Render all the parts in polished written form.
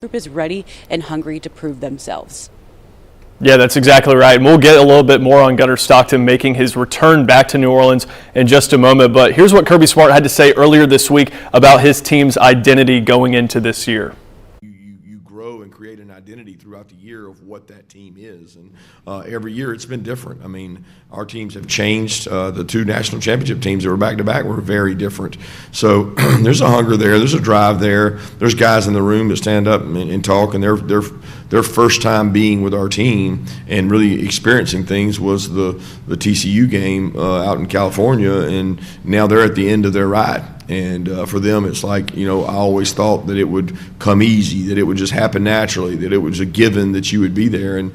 group is ready and hungry to prove themselves. Yeah, that's exactly right. And we'll get a little bit more on Gunnar Stockton making his return back to New Orleans in just a moment. But here's what Kirby Smart had to say earlier this week about his team's identity going into this year. You grow and create an identity throughout the year of what that team is. And every year it's been different. I mean, our teams have changed. The two national championship teams that were back-to-back were very different. So there's a hunger there. There's a drive there. There's guys in the room that stand up and talk, and their first time being with our team and really experiencing things was the TCU game out in California, and now they're at the end of their ride. And for them, it's like, I always thought that it would come easy, that it would just happen naturally, that it was a given that you would be there, and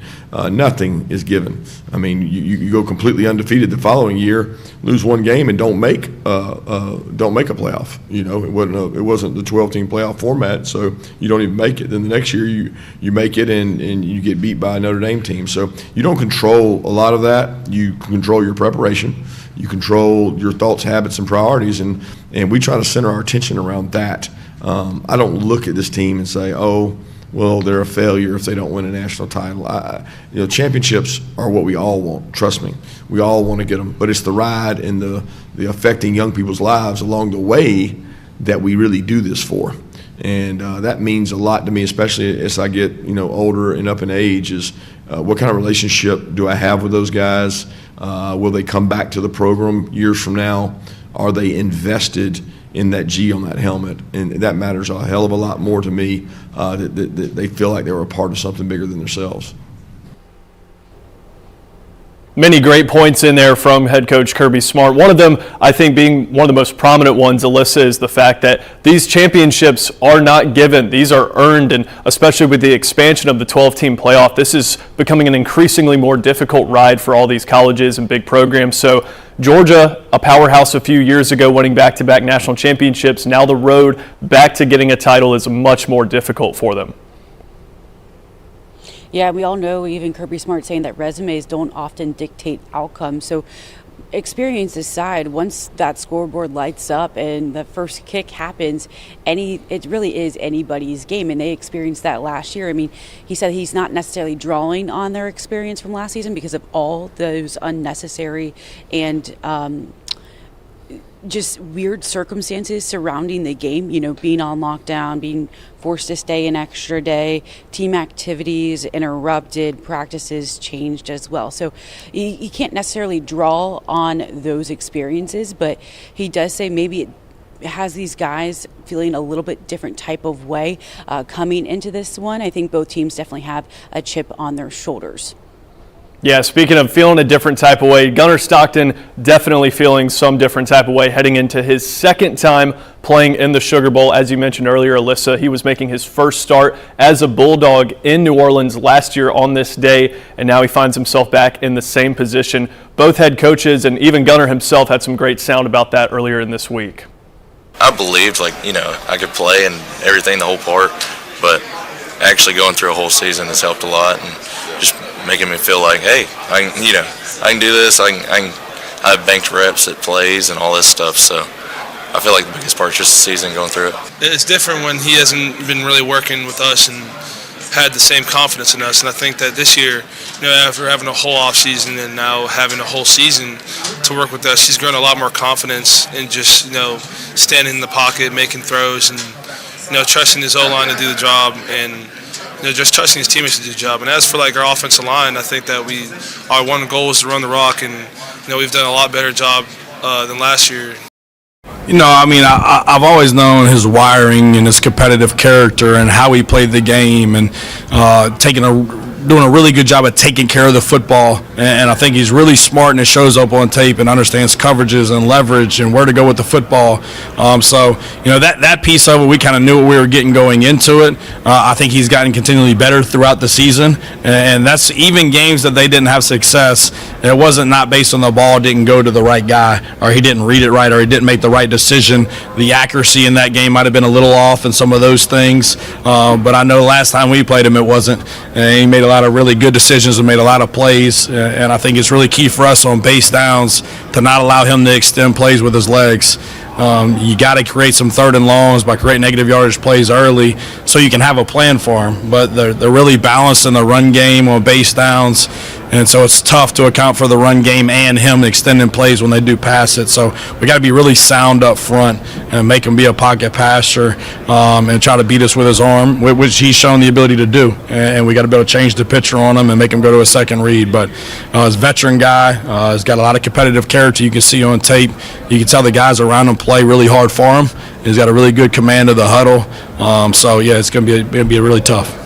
nothing is given. I mean, you go completely undefeated the following year, lose one game, and don't make a playoff. It wasn't the 12-team playoff format, so you don't even make it. Then the next year you make it and you get beat by a Notre Dame team. So you don't control a lot of that. You control your preparation. You control your thoughts, habits, and priorities, and we try to center our attention around that. I don't look at this team and say, oh, well, they're a failure if they don't win a national title. Championships are what we all want. Trust me, we all want to get them. But it's the ride and the affecting young people's lives along the way that we really do this for. And that means a lot to me, especially as I get older and up in age. Is what kind of relationship do I have with those guys? Will they come back to the program years from now? Are they invested in that G on that helmet? And that matters a hell of a lot more to me, that they feel like they were a part of something bigger than themselves. Many great points in there from head coach Kirby Smart. One of them, I think, being one of the most prominent ones, Alyssa, is the fact that these championships are not given. These are earned, and especially with the expansion of the 12-team playoff, this is becoming an increasingly more difficult ride for all these colleges and big programs. So Georgia, a powerhouse a few years ago, winning back-to-back national championships. Now the road back to getting a title is much more difficult for them. Yeah, we all know, even Kirby Smart saying that resumes don't often dictate outcomes. So experience aside, once that scoreboard lights up and the first kick happens, it really is anybody's game. And they experienced that last year. I mean, he said he's not necessarily drawing on their experience from last season because of all those unnecessary and just weird circumstances surrounding the game, being on lockdown, being forced to stay an extra day, team activities interrupted, practices changed as well. So you can't necessarily draw on those experiences, but he does say maybe it has these guys feeling a little bit different type of way coming into this one. I think both teams definitely have a chip on their shoulders. Yeah, speaking of feeling a different type of way, Gunnar Stockton definitely feeling some different type of way heading into his second time playing in the Sugar Bowl. As you mentioned earlier, Alyssa, he was making his first start as a Bulldog in New Orleans last year on this day, and now he finds himself back in the same position. Both head coaches and even Gunnar himself had some great sound about that earlier in this week. I believed, I could play and everything, the whole part, but actually going through a whole season has helped a lot, and just making me feel like, hey, I can do this. I have banked reps at plays and all this stuff. So I feel like the biggest part is just the season going through it. It's different when he hasn't been really working with us and had the same confidence in us. And I think that this year, after having a whole off season and now having a whole season to work with us, he's grown a lot more confidence in just standing in the pocket, making throws, and trusting his O-line to do the job, and just trusting his teammates to do the job. And as for our offensive line, I think that our one goal is to run the rock, and we've done a lot better job than last year. I've always known his wiring and his competitive character and how he played the game, and doing a really good job of taking care of the football. And I think he's really smart, and it shows up on tape, and understands coverages and leverage and where to go with the football. That piece of it, we kind of knew what we were getting going into it. I think he's gotten continually better throughout the season, and that's even games that they didn't have success. It wasn't not based on the ball didn't go to the right guy, or he didn't read it right, or he didn't make the right decision. The accuracy in that game might have been a little off in some of those things, but I know last time we played him it wasn't. And he made a lot of really good decisions and made a lot of plays, and I think it's really key for us on base downs to not allow him to extend plays with his legs. You got to create some third and longs by creating negative yardage plays early so you can have a plan for them. But they're really balanced in the run game on base downs, and so it's tough to account for the run game and him extending plays when they do pass it. So we got to be really sound up front and make him be a pocket passer and try to beat us with his arm, which he's shown the ability to do. And we got to be able to change the picture on him and make him go to a second read. But he's a veteran guy. He's got a lot of competitive character you can see on tape. You can tell the guys around him play really hard for him. He's got a really good command of the huddle. So, yeah, it's going to be really tough.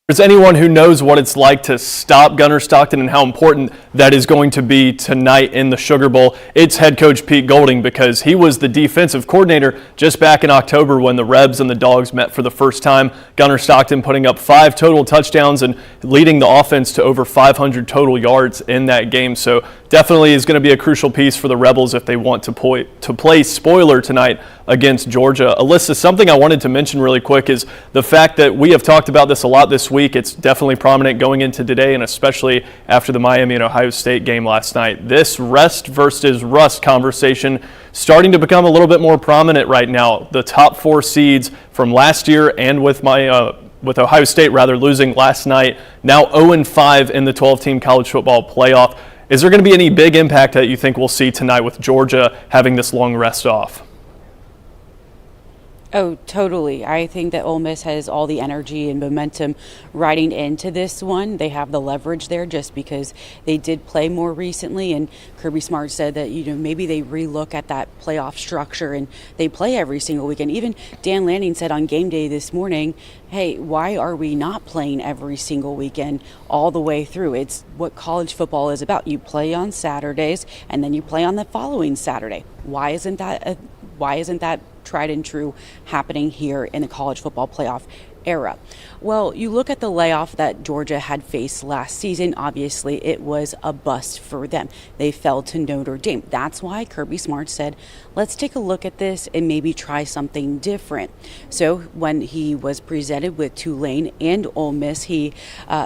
There's anyone who knows what it's like to stop Gunnar Stockton and how important that is going to be tonight in the Sugar Bowl, it's head coach Pete Golding, because he was the defensive coordinator just back in October when the Rebs and the Dogs met for the first time. Gunnar Stockton putting up 5 total touchdowns and leading the offense to over 500 total yards in that game. So definitely is going to be a crucial piece for the Rebels if they want to play spoiler tonight against Georgia. Alyssa, something I wanted to mention really quick is the fact that we have talked about this a lot this week. It's definitely prominent going into today, and especially after the Miami and Ohio State game last night. This rest versus rust conversation starting to become a little bit more prominent right now. The top 4 seeds from last year and with Ohio State losing last night, now 0-5 in the 12-team college football playoff. Is there going to be any big impact that you think we'll see tonight with Georgia having this long rest off? Oh, totally. I think that Ole Miss has all the energy and momentum riding into this one. They have the leverage there just because they did play more recently. And Kirby Smart said that, maybe they relook at that playoff structure and they play every single weekend. Even Dan Lanning said on game day this morning, hey, why are we not playing every single weekend all the way through? It's what college football is about. You play on Saturdays and then you play on the following Saturday. Why isn't that tried and true happening here in the college football playoff era? Well, you look at the layoff that Georgia had faced last season. Obviously, it was a bust for them. They fell to Notre Dame. That's why Kirby Smart said, let's take a look at this and maybe try something different. So when he was presented with Tulane and Ole Miss, he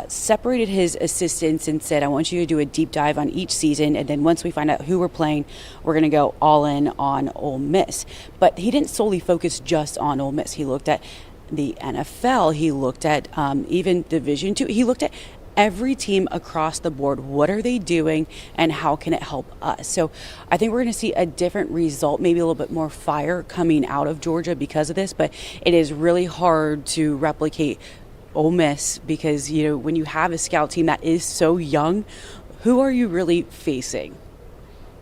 separated his assistants and said, I want you to do a deep dive on each season. And then once we find out who we're playing, we're going to go all in on Ole Miss. But he didn't solely focus just on Ole Miss. He looked at the NFL, he looked at even Division II. He looked at every team across the board. What are they doing and how can it help us? So I think we're going to see a different result, maybe a little bit more fire coming out of Georgia because of this, but it is really hard to replicate Ole Miss because, when you have a scout team that is so young, who are you really facing?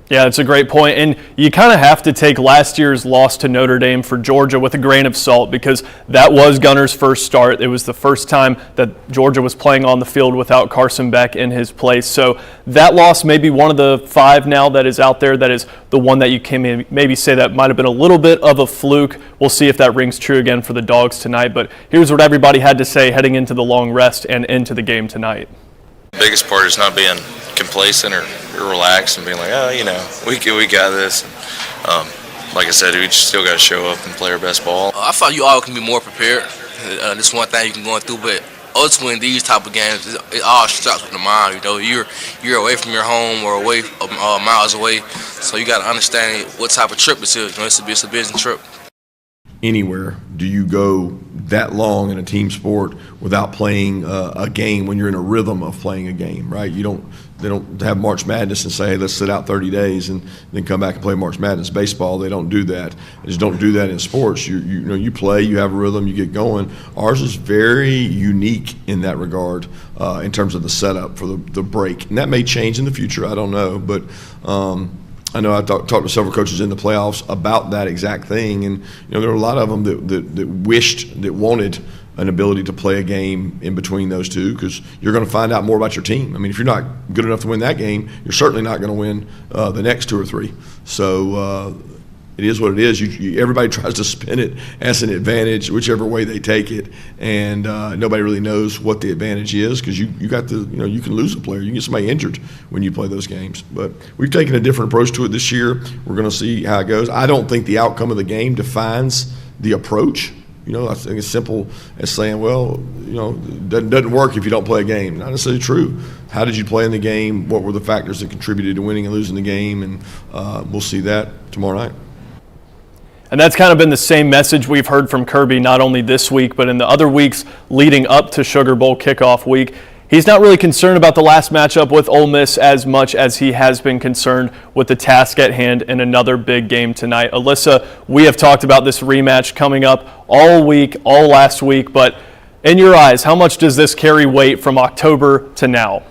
Yeah, that's a great point. And you kind of have to take last year's loss to Notre Dame for Georgia with a grain of salt because that was Gunnar's first start. It was the first time that Georgia was playing on the field without Carson Beck in his place. So that loss may be one of the 5 now that is out there that is the one that you can maybe say that might have been a little bit of a fluke. We'll see if that rings true again for the Dogs tonight. But here's what everybody had to say heading into the long rest and into the game tonight. The biggest part is not being complacent or relaxed and being like, we got this. Like I said, we just still got to show up and play our best ball. I thought you all can be more prepared. This one thing you can go through, but ultimately in these type of games, it all starts with the mind. You're away from your home or away miles away, so you got to understand what type of trip this is. It's a business trip. Anywhere do you go that long in a team sport without playing a game when you're in a rhythm of playing a game, right? They don't have March Madness and say, hey, let's sit out 30 days and then come back and play March Madness. Baseball, they don't do that. They just don't do that in sports. You play, you have a rhythm, you get going. Ours is very unique in that regard in terms of the setup for the break. And that may change in the future, I don't know, but I know I talked to several coaches in the playoffs about that exact thing, and there were a lot of them that wanted an ability to play a game in between those two because you're going to find out more about your team. I mean, if you're not good enough to win that game, you're certainly not going to win the next 2 or 3. So it is what it is. Everybody tries to spin it as an advantage, whichever way they take it, and nobody really knows what the advantage is because you can lose a player, you can get somebody injured when you play those games. But we've taken a different approach to it this year. We're going to see how it goes. I don't think the outcome of the game defines the approach. I think it's simple as saying, well, it doesn't work if you don't play a game. Not necessarily true. How did you play in the game? What were the factors that contributed to winning and losing the game? And we'll see that tomorrow night. And that's kind of been the same message we've heard from Kirby, not only this week, but in the other weeks leading up to Sugar Bowl kickoff week. He's not really concerned about the last matchup with Ole Miss as much as he has been concerned with the task at hand in another big game tonight. Alyssa, we have talked about this rematch coming up all week, all last week, but in your eyes, how much does this carry weight from October to now?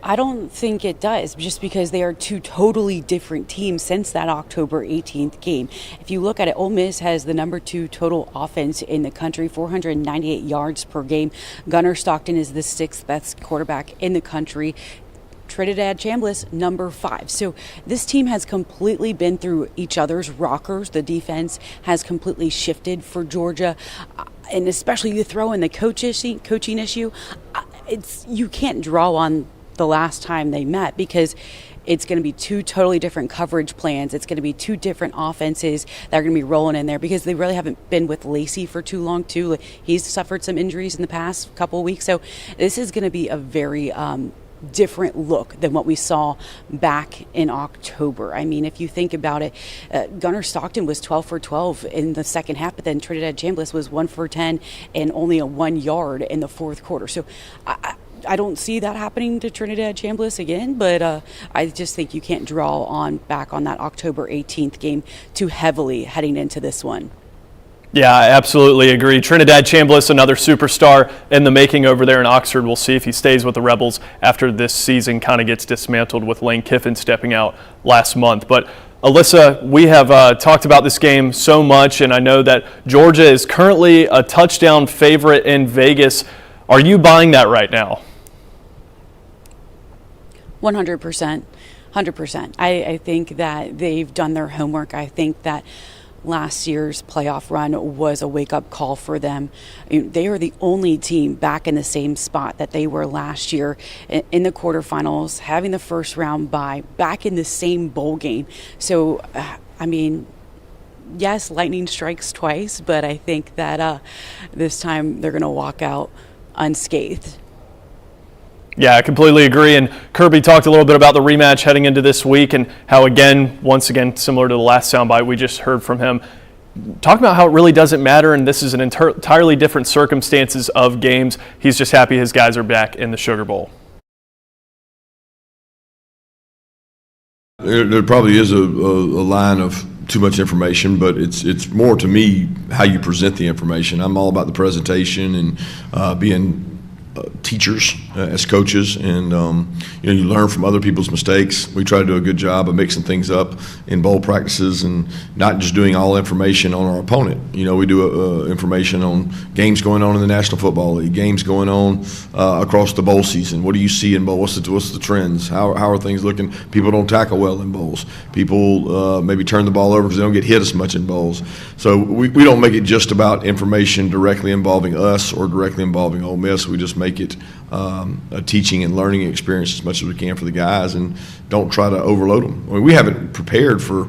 I don't think it does, just because they are two totally different teams since that October 18th game. If you look at it, Ole Miss has the number 2 total offense in the country, 498 yards per game. Gunnar Stockton is the 6th best quarterback in the country. Trinidad Chambliss, number 5. So this team has completely been through each other's rockers. The defense has completely shifted for Georgia. And especially you throw in the coaching issue, you can't draw on the last time they met, because it's going to be 2 totally different coverage plans. It's going to be 2 different offenses that are going to be rolling in there, because they really haven't been with Lacey for too long too. He's suffered some injuries in the past couple of weeks. So this is going to be a very different look than what we saw back in October. I mean, if you think about it, Gunnar Stockton was 12 for 12 in the second half, but then Trinidad Chambliss was 1 for 10 and only a 1 yard in the fourth quarter. So I don't see that happening to Trinidad Chambliss again, but I just think you can't draw back on that October 18th game too heavily heading into this one. Yeah, I absolutely agree. Trinidad Chambliss, another superstar in the making over there in Oxford. We'll see if he stays with the Rebels after this season kind of gets dismantled with Lane Kiffin stepping out last month. But Alyssa, we have talked about this game so much, and I know that Georgia is currently a touchdown favorite in Vegas. Are you buying that right now? 100%. 100%. I think that they've done their homework. I think that last year's playoff run was a wake-up call for them. They are the only team back in the same spot that they were last year in the quarterfinals, having the first round bye, back in the same bowl game. So, I mean, yes, lightning strikes twice, but I think that this time they're going to walk out unscathed. Yeah, I completely agree. And Kirby talked a little bit about the rematch heading into this week and how, once again, similar to the last soundbite we just heard from him, talking about how it really doesn't matter and this is an entirely different circumstances of games. He's just happy his guys are back in the Sugar Bowl. There probably is a line of too much information, but it's more to me how you present the information. I'm all about the presentation and being teachers as coaches, and you learn from other people's mistakes. We try to do a good job of mixing things up in bowl practices and not just doing all information on our opponent. We do information on games going on in the National Football League, games going on across the bowl season. What do you see in bowl? What's the trends? How are things looking? People don't tackle well in bowls. People maybe turn the ball over because they don't get hit as much in bowls. So we don't make it just about information directly involving us or directly involving Ole Miss. We just make it a teaching and learning experience as much as we can for the guys, and don't try to overload them. I mean, we haven't prepared for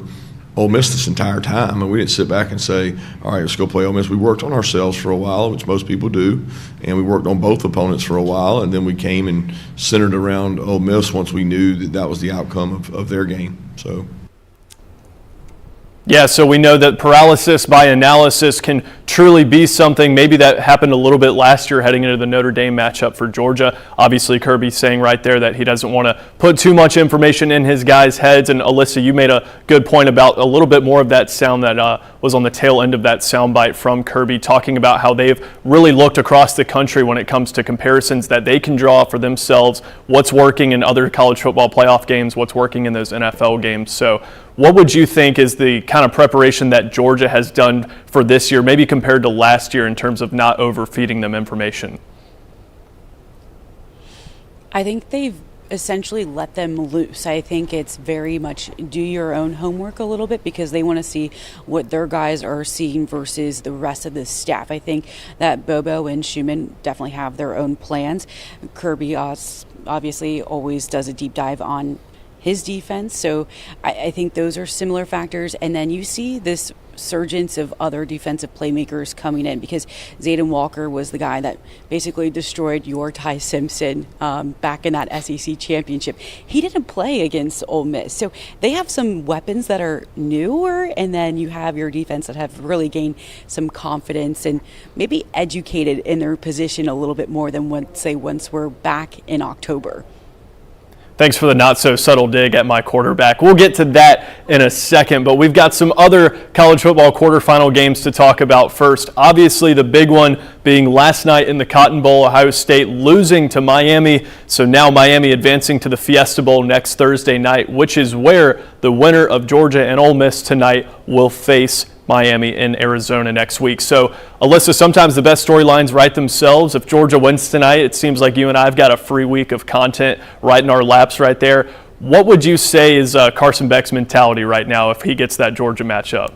Ole Miss this entire time, and we didn't sit back and say, all right, let's go play Ole Miss. We worked on ourselves for a while, which most people do, and we worked on both opponents for a while, and then we came and centered around Ole Miss once we knew that was the outcome of their game. So. Yeah, so we know that paralysis by analysis can truly be something. Maybe that happened a little bit last year heading into the Notre Dame matchup for Georgia. Obviously, Kirby's saying right there that he doesn't want to put too much information in his guys' heads. And Alyssa, you made a good point about a little bit more of that sound that was on the tail end of that soundbite from Kirby, talking about how they've really looked across the country when it comes to comparisons that they can draw for themselves, what's working in other college football playoff games, what's working in those NFL games. So what would you think is the kind of preparation that Georgia has done for this year, maybe compared to last year in terms of not overfeeding them information? I think they've essentially let them loose. I think it's very much do your own homework a little bit, because they want to see what their guys are seeing versus the rest of the staff. I think that Bobo and Schumann definitely have their own plans. Kirby obviously always does a deep dive on his defense. So I think those are similar factors. And then you see this surgence of other defensive playmakers coming in, because Zayden Walker was the guy that basically destroyed your Ty Simpson back in that SEC championship. He didn't play against Ole Miss. So they have some weapons that are newer, and then you have your defense that have really gained some confidence and maybe educated in their position a little bit more than once they were back in October. Thanks for the not-so-subtle dig at my quarterback. We'll get to that in a second, but we've got some other college football quarterfinal games to talk about first. Obviously, the big one being last night in the Cotton Bowl, Ohio State losing to Miami, so now Miami advancing to the Fiesta Bowl next Thursday night, which is where the winner of Georgia and Ole Miss tonight will face Miami in Arizona next week. So, Alyssa, sometimes the best storylines write themselves. If Georgia wins tonight, it seems like you and I have got a free week of content right in our laps right there. What would you say is Carson Beck's mentality right now if he gets that Georgia matchup?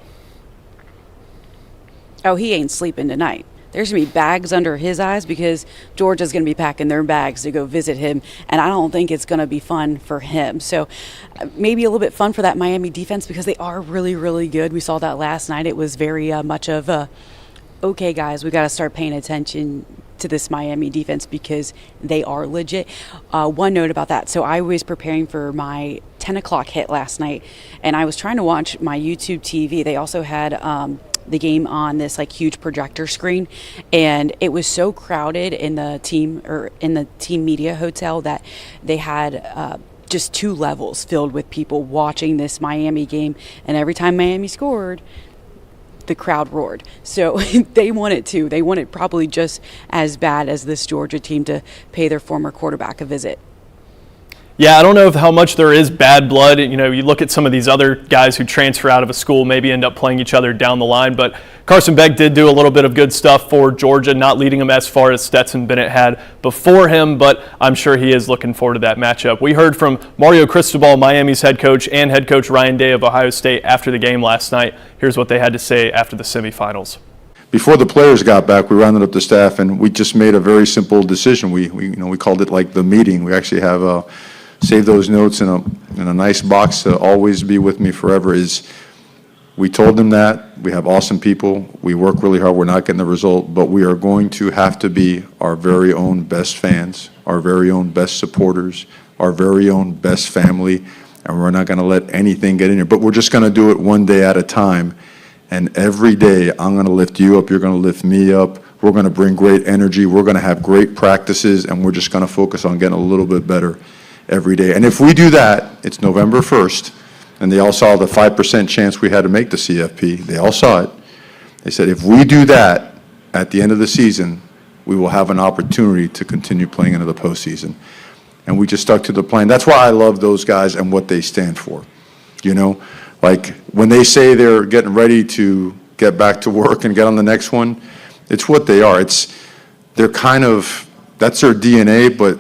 Oh, he ain't sleeping tonight. There's going to be bags under his eyes because Georgia's going to be packing their bags to go visit him, and I don't think it's going to be fun for him. So maybe a little bit fun for that Miami defense because they are really, really good. We saw that last night. It was very much of a, okay, guys, we got to start paying attention to this Miami defense because they are legit. One note about that. So I was preparing for my 10 o'clock hit last night, and I was trying to watch my YouTube TV. They also had the game on this like huge projector screen, and it was so crowded in the team media hotel that they had just 2 levels filled with people watching this Miami game, and every time Miami scored, the crowd roared. So they want it too. They want it probably just as bad as this Georgia team to pay their former quarterback a visit. Yeah, I don't know how much there is bad blood. You know, you look at some of these other guys who transfer out of a school, maybe end up playing each other down the line. But Carson Beck did do a little bit of good stuff for Georgia, not leading them as far as Stetson Bennett had before him, but I'm sure he is looking forward to that matchup. We heard from Mario Cristobal, Miami's head coach, and head coach Ryan Day of Ohio State after the game last night. Here's what they had to say after the semifinals. Before the players got back, we rounded up the staff, and we just made a very simple decision. We called it like the meeting. We actually have save those notes in a nice box to always be with me forever. Is we told them that we have awesome people, we work really hard, we're not getting the result, but we are going to have to be our very own best fans, our very own best supporters, our very own best family, and we're not going to let anything get in here. But we're just going to do it one day at a time, and every day I'm going to lift you up, you're going to lift me up, we're going to bring great energy, we're going to have great practices, and we're just going to focus on getting a little bit better every day. And if we do that, it's November 1st, and they all saw the 5% chance we had to make the CFP. They all saw it. They said, if we do that at the end of the season, we will have an opportunity to continue playing into the postseason. And we just stuck to the plan. That's why I love those guys and what they stand for. You know, like when they say they're getting ready to get back to work and get on the next one, it's what they are. They're kind of, that's their DNA, but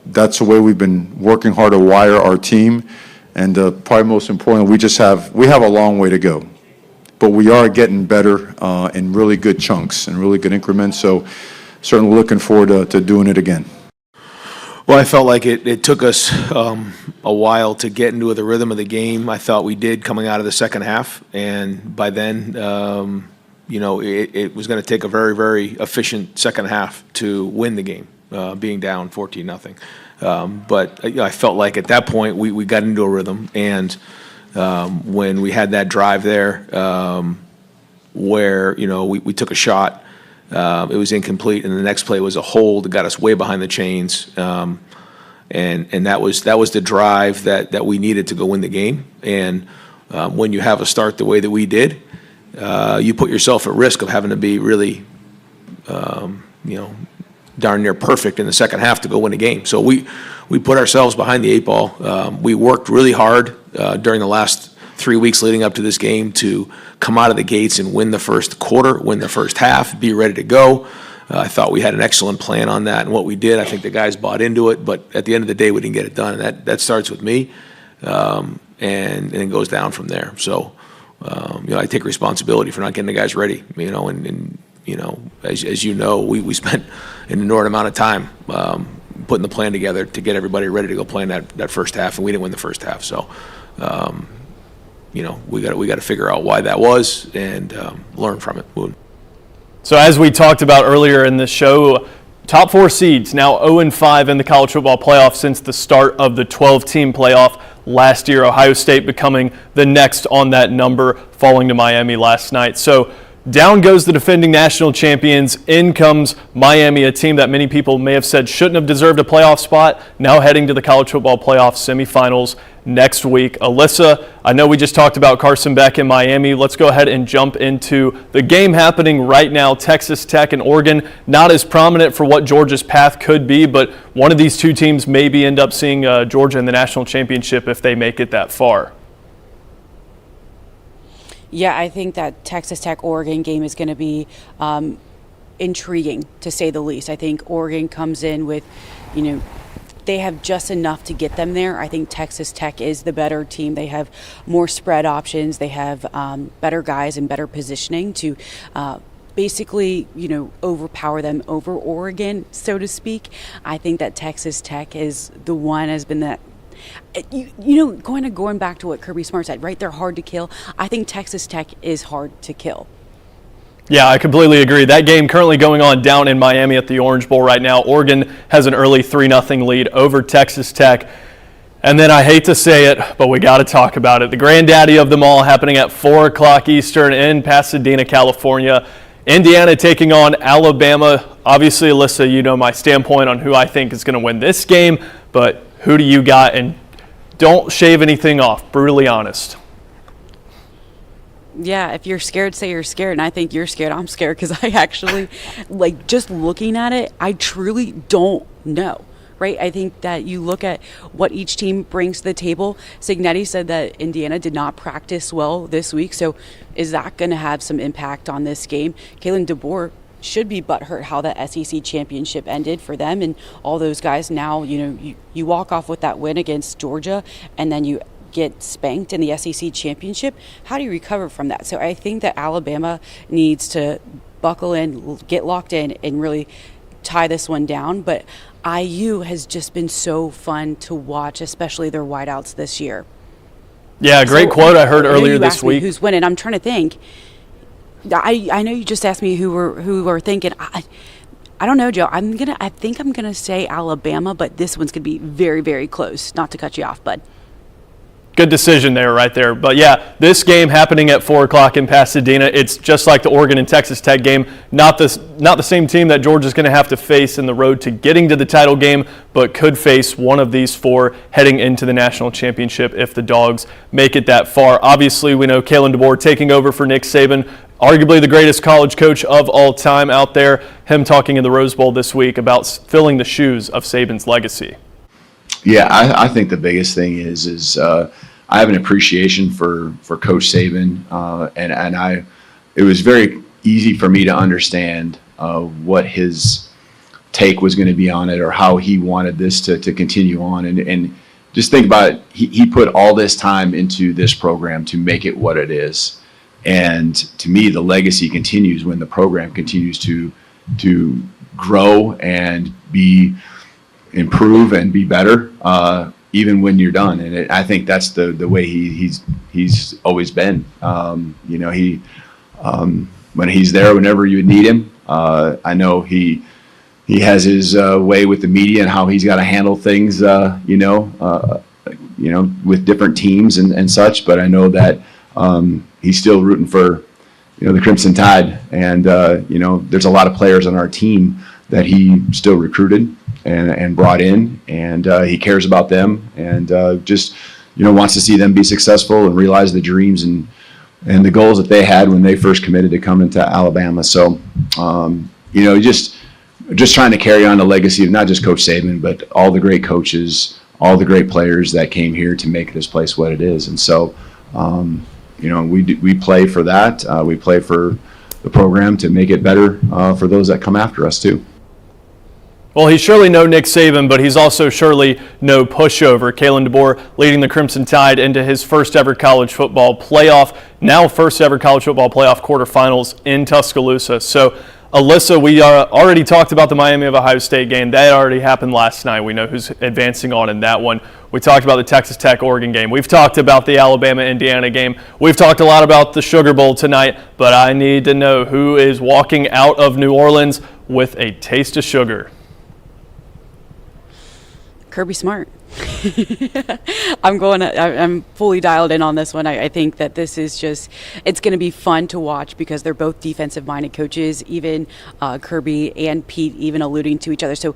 that's the way we've been working hard to wire our team. And probably most importantly, we have a long way to go. But we are getting better in really good chunks and really good increments. So certainly looking forward to doing it again. Well, I felt like it took us a while to get into the rhythm of the game. I thought we did coming out of the second half. And by then, it was going to take a very, very efficient second half to win the game. Being down 14-0. But I felt like at that point we got into a rhythm, and when we had that drive there where we took a shot, it was incomplete, and the next play was a hold that got us way behind the chains, and that was the drive that we needed to go win the game. And when you have a start the way that we did, you put yourself at risk of having to be really darn near perfect in the second half to go win a game. So we put ourselves behind the 8 ball. We worked really hard during the last 3 weeks leading up to this game to come out of the gates and win the first quarter, win the first half, be ready to go. I thought we had an excellent plan on that and what we did. I think the guys bought into it, but at the end of the day, we didn't get it done. And that starts with me, and it goes down from there. So, I take responsibility for not getting the guys ready, as you know, we spent an inordinate amount of time putting the plan together to get everybody ready to go play in that first half, and we didn't win the first half. So, we got to figure out why that was and learn from it. So as we talked about earlier in the show, top 4 seeds now 0-5 in the college football playoff since the start of the 12-team playoff last year. Ohio State becoming the next on that number, falling to Miami last night. So down goes the defending national champions. In comes Miami, a team that many people may have said shouldn't have deserved a playoff spot, now heading to the college football playoff semifinals next week. Alyssa, I know we just talked about Carson Beck in Miami. Let's go ahead and jump into the game happening right now. Texas Tech and Oregon, not as prominent for what Georgia's path could be, but one of these two teams maybe end up seeing Georgia in the national championship if they make it that far. Yeah, I think that Texas Tech-Oregon game is going to be intriguing, to say the least. I think Oregon comes in with, they have just enough to get them there. I think Texas Tech is the better team. They have more spread options. They have better guys and better positioning to basically, overpower them over Oregon, so to speak. I think that Texas Tech is the one has been that. Going back to what Kirby Smart said, right? They're hard to kill. I think Texas Tech is hard to kill. Yeah, I completely agree. That game currently going on down in Miami at the Orange Bowl right now. Oregon has an early 3-0 lead over Texas Tech. And then I hate to say it, but we got to talk about it. The granddaddy of them all happening at 4 o'clock Eastern in Pasadena, California. Indiana taking on Alabama. Obviously, Alyssa, you know my standpoint on who I think is going to win this game, but who do you got? And don't shave anything off, brutally honest. Yeah, if you're scared, say you're scared. And I think you're scared. I'm scared because I actually, just looking at it, I truly don't know, right? I think that you look at what each team brings to the table. Signetti said that Indiana did not practice well this week. So is that going to have some impact on this game? Kalen DeBoer should be butthurt how the SEC championship ended for them and all those guys. Now, you walk off with that win against Georgia and then you get spanked in the SEC championship. How do you recover from that? So I think that Alabama needs to buckle in, get locked in, and really tie this one down. But IU has just been so fun to watch, especially their wideouts this year. Yeah, great quote I heard earlier this week. Who's winning? I'm trying to think. I know you just asked me who were thinking. I don't know, Joe. I think I'm gonna say Alabama, but this one's gonna be very, very close. Not to cut you off, bud. Good decision there, right there. But yeah, this game happening at 4 o'clock in Pasadena. It's just like the Oregon and Texas Tech game. Not the same team that Georgia's going to have to face in the road to getting to the title game, but could face one of these 4 heading into the national championship if the Dogs make it that far. Obviously, we know Kalen DeBoer taking over for Nick Saban, arguably the greatest college coach of all time out there. Him talking in the Rose Bowl this week about filling the shoes of Saban's legacy. Yeah, I think the biggest thing is I have an appreciation for Coach Saban, and it was very easy for me to understand what his take was going to be on it or how he wanted this to continue on. And just think about it, he put all this time into this program to make it what it is. And to me, the legacy continues when the program continues to grow and improve and be better, even when you're done. And I think that's the way he's always been. When he's there, whenever you need him. I know he has his way with the media and how he's got to handle things, with different teams and such. But I know that he's still rooting for, the Crimson Tide. And, there's a lot of players on our team that he still recruited and brought in, and he cares about them and just wants to see them be successful and realize the dreams and the goals that they had when they first committed to coming to Alabama. So just trying to carry on the legacy of not just Coach Saban, but all the great coaches, all the great players that came here to make this place what it is. And so we play for that. We play for the program to make it better for those that come after us too. Well, he's surely no Nick Saban, but he's also surely no pushover. Kalen DeBoer leading the Crimson Tide into his first ever college football playoff, now first ever college football playoff quarterfinals in Tuscaloosa. So, Alyssa, we already talked about the Miami of Ohio State game. That already happened last night. We know who's advancing on in that one. We talked about the Texas Tech-Oregon game. We've talked about the Alabama-Indiana game. We've talked a lot about the Sugar Bowl tonight, but I need to know who is walking out of New Orleans with a taste of sugar. Kirby Smart. I'm fully dialed in on this one. I think that this is it's going to be fun to watch because they're both defensive-minded coaches, even Kirby and Pete even alluding to each other. So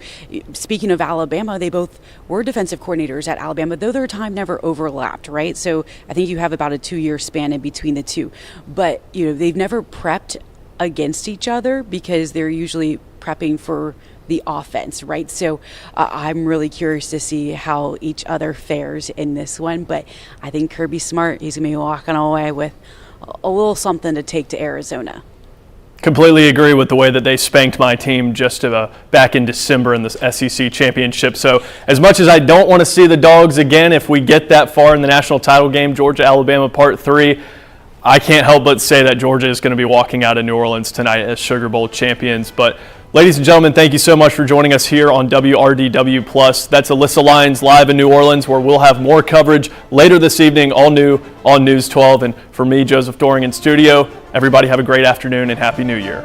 speaking of Alabama, they both were defensive coordinators at Alabama, though their time never overlapped, right? So I think you have about a 2-year span in between the two. But, they've never prepped against each other because they're usually prepping for the offense, right? So I'm really curious to see how each other fares in this one. But I think Kirby Smart, he's going to be walking away with a little something to take to Arizona. Completely agree with the way that they spanked my team just back in December in the SEC championship. So as much as I don't want to see the Dogs again, if we get that far in the national title game, Georgia-Alabama Part 3, I can't help but say that Georgia is going to be walking out of New Orleans tonight as Sugar Bowl champions. But ladies and gentlemen, thank you so much for joining us here on WRDW+. That's Alyssa Lyons live in New Orleans, where we'll have more coverage later this evening, all new on News 12. And for me, Joseph Doring in studio, everybody have a great afternoon and Happy New Year.